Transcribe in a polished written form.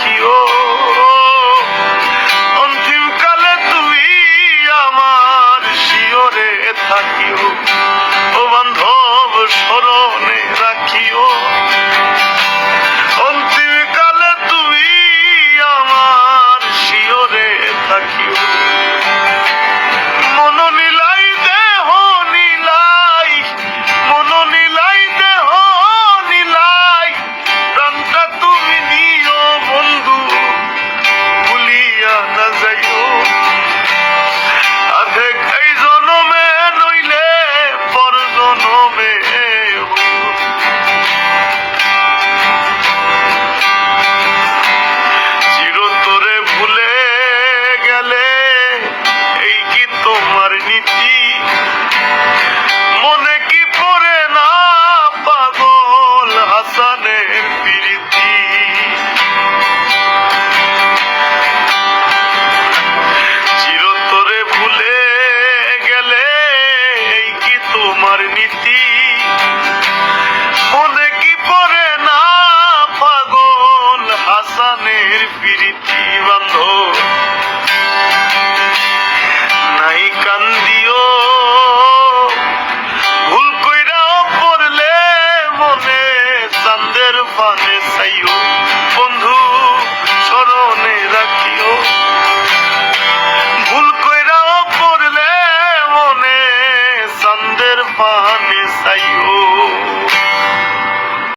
রাখিও। অন্তিমকালে তুই আমার শিয়রে থাকিও, ও বান্ধব স্মরণে রাখিও। অন্তিমকালে তুই আমার শিয়রে থাকিও। মন নিলাই দেহ নিলাই, মন নিলাই দেহ নিলাই, প্রাণটা তুমি নিও বন্ধু, ভুলিয়া না যাইও। আধেক এই জনমে নইলে পর জনমে চিরতরে ভুলে গেলে এই কি তোমার নীতি? মনে কি পড়ে না পাগল হাসানের প্রীতি? চিরতরে ভুলে গেলে এই কি তোমার নীতি? মনে কি পড়ে না পাগল হাসানের প্রীতি? বান্ধব নাই কান্দিও, ভুল কইরাও পড়লে মনে চাঁদের পানে চাইও, বন্ধু স্মরণে রাখিও। ভুল কইরাও পড়লে মনে চাঁদের পানে চাইও।